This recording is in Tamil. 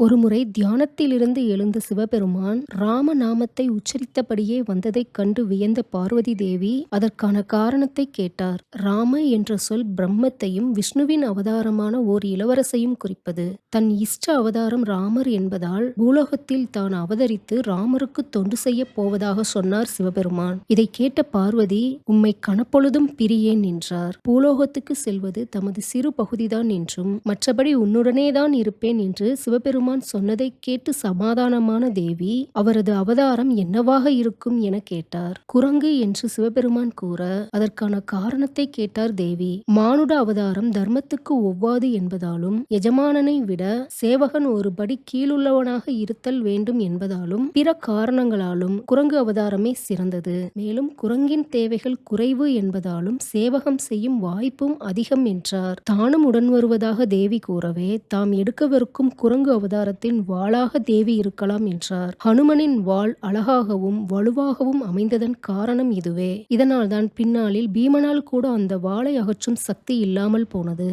ஒருமுறை தியானத்திலிருந்து எழுந்த சிவபெருமான் ராம நாமத்தை உச்சரித்தபடியே வந்ததைக் கண்டு வியந்த பார்வதி தேவி அதற்கான காரணத்தை கேட்டார். ராம என்ற சொல் பிரம்மத்தையும் விஷ்ணுவின் அவதாரமான ஓர் இளவரசையும் குறிப்பது. தன் இஷ்ட அவதாரம் ராமர் என்பதால் பூலோகத்தில் தான் அவதரித்து ராமருக்கு தொண்டு செய்யப் போவதாக சொன்னார் சிவபெருமான். இதை கேட்ட பார்வதி, உம்மை கணப்பொழுதும் பிரியேன் என்றார். பூலோகத்துக்கு செல்வது தமது சிறு பகுதிதான் என்றும் மற்றபடி உன்னுடனேதான் இருப்பேன் என்று சிவபெருமான் சொன்னதை கேட்டு சமாதானமான தேவி, அவரது அவதாரம் என்னவாக இருக்கும் என கேட்டார். குரங்கு என்று சிவபெருமான் கூற அதற்கான காரணத்தை கேட்டார் தேவி. மானுட அவதாரம் தர்மத்துக்கு ஒவ்வாது என்பதாலும் எஜமானனை விட சேவகன் ஒரு படி கீழுள்ளவனாக இருத்தல் வேண்டும் என்பதாலும் பிற காரணங்களாலும் குரங்கு அவதாரமே சிறந்தது. மேலும் குரங்கின் தேவைகள் குறைவு என்பதாலும் சேவகம் செய்யும் வாய்ப்பும் அதிகம் என்றார். தானும் உடன் வருவதாக தேவி கூறவே தாம் எடுக்கவிருக்கும் குரங்கு அவதாரத்தின் வாளாக தேவி இருக்கலாம் என்றார். ஹனுமனின் வாள் அழகாகவும் வலுவாகவும் அமைந்ததன் காரணம் இதுவே. இதனால்தான் பின்னாளில் பீமனால் கூட அந்த வாளை அகற்றும் சக்தி இல்லாமல் போனது.